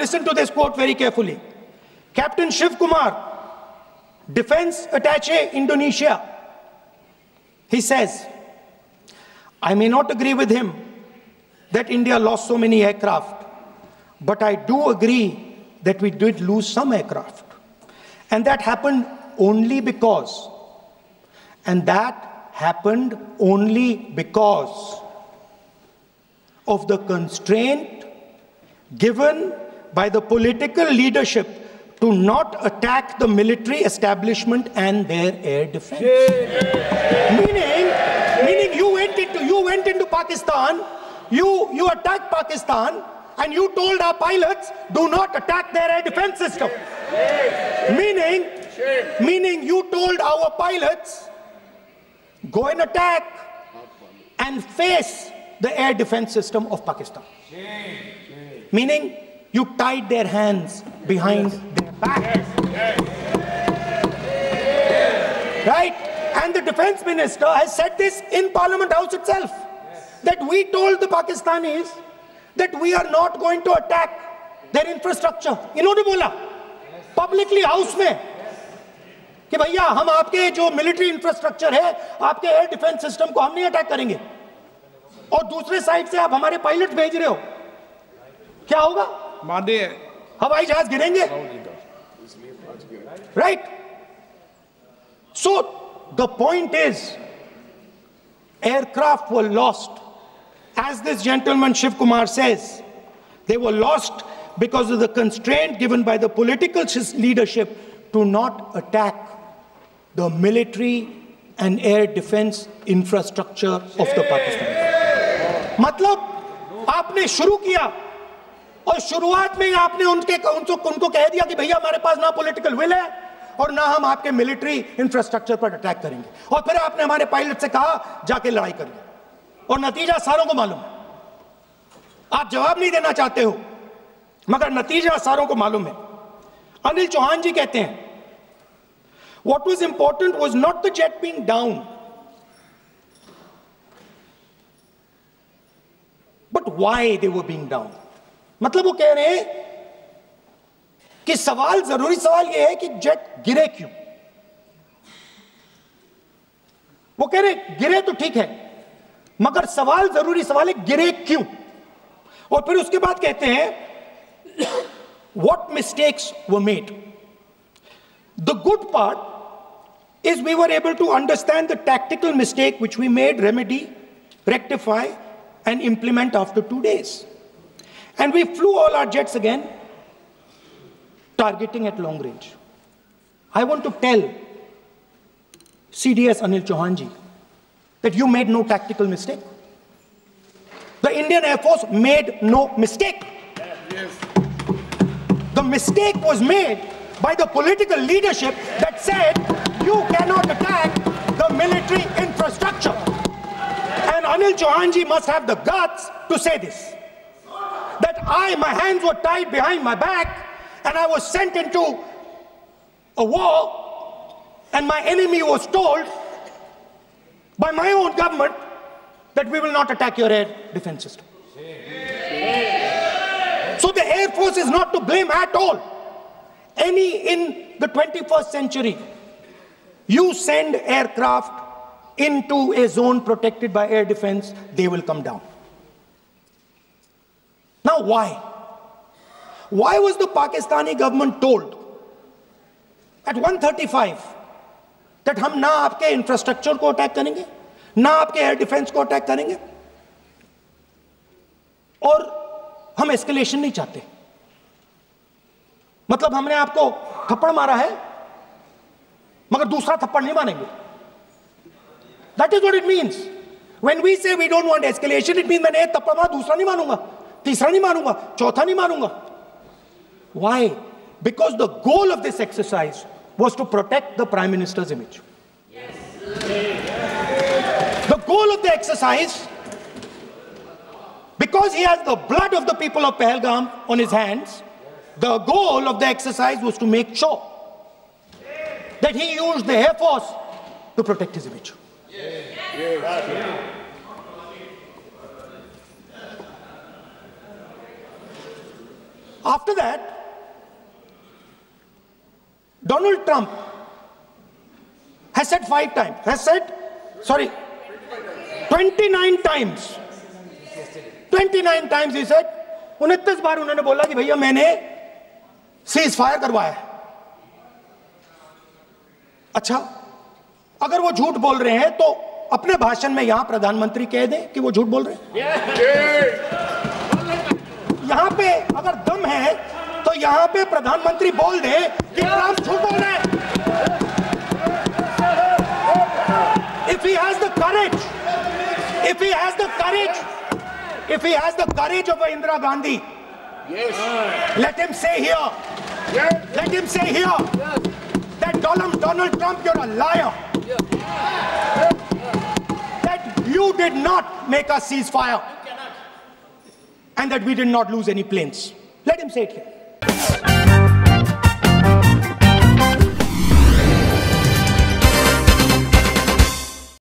listen to this quote very carefully. Captain Shiv Kumar, Defense Attaché, Indonesia, he says, I may not agree with him that India lost so many aircraft, but I do agree that we did lose some aircraft. And that happened only because, of the constraint given by the political leadership to not attack the military establishment and their air defense. Meaning you went into Pakistan, you attacked Pakistan, and you told our pilots, do not attack their air defense system. Meaning you told our pilots, go and attack and face the air defense system of Pakistan. Meaning you tied their hands behind their back. Right? And the defense minister has said this in Parliament House itself, that we told the Pakistanis that we are not going to attack their infrastructure. इन्होंने बोला publicly house में कि भैया हम आपके जो military infrastructure है, आपके एयर डिफेंस सिस्टम को हम नहीं अटैक करेंगे, और दूसरे साइड से आप हमारे पायलट भेज रहे हो, क्या होगा? हवाई जहाज गिरेंगे. Right? So the point is, aircraft were lost. As this gentleman Shiv Kumar says, they were lost because of the constraint given by the political leadership to not attack the military and air defense infrastructure of the Pakistan. मतलब आपने शुरू किया और शुरुआत में आपने उनको कह दिया कि भैया हमारे पास ना पॉलिटिकल विल है और ना हम आपके मिलिट्री इंफ्रास्ट्रक्चर पर अटैक करेंगे, और फिर आपने हमारे पायलट से कहा जाके लड़ाई करिए, और नतीजा सारों को मालूम है. आप जवाब नहीं देना चाहते हो, मगर नतीजा सारों को मालूम है. अनिल चौहान जी कहते हैं, what was important was not the jet being down, but why they were being down. मतलब वो कह रहे हैं कि जरूरी सवाल ये है कि जेट गिरे क्यों. वो कह रहे गिरे तो ठीक है, मगर जरूरी सवाल है गिरे क्यों. और फिर उसके बाद कहते हैं what mistakes were made. The good part is we were able to understand the tactical mistake which we made, remedy, rectify and implement after 2 days. And we flew all our jets again, targeting at long range. I want to tell CDS Anil Chauhan ji that you made no tactical mistake. The Indian Air Force made no mistake. Yes. The mistake was made by the political leadership that said you cannot attack the military infrastructure. And Anil Chauhan ji must have the guts to say this, that my hands were tied behind my back and I was sent into a war, and my enemy was told by my own government that we will not attack your air defense system. So the Air Force is not to blame at all. In the 21st century, you send aircraft into a zone protected by air defense, they will come down. Now why? Why was the Pakistani government told at 1:35 that हम ना आपके infrastructure को attack करेंगे, ना आपके air defence को attack करेंगे, और हम एस्केलेशन नहीं चाहते? मतलब हमने आपको थप्पड़ मारा है मगर दूसरा थप्पड़ नहीं मारेंगे. That is what it means. When we say we don't want escalation, it means मैंने एक थप्पड़ मारा, दूसरा नहीं मारूंगा, तीसरा नहीं मारूंगा, चौथा नहीं मारूंगा. Why? Because the goal of this exercise was to protect the Prime Minister's image. Yes. The goal of the exercise, because he has the blood of the people of Pahalgam on his hands, the goal of the exercise was to make sure that he used the Air Force to protect his image. Yes. Yes. After that, Donald Trump has said 29 times. 29 times he said, 29 बार उन्होंने बोला कि भैया मैंने cease fire करवाया है। अच्छा, अगर वो झूठ बोल रहे हैं तो अपने भाषण में यहां प्रधानमंत्री कह दें कि वो झूठ बोल रहे हैं। यहां पे अगर दम है तो यहां पे प्रधानमंत्री बोल दें कि ट्रंप झूठ बोल रहे हैं। If he has the courage, if he has the courage of Indira Gandhi, let him say here, that Donald Trump, you're a liar. That you did not make a ceasefire, and that we did not lose any planes. Let him say it here.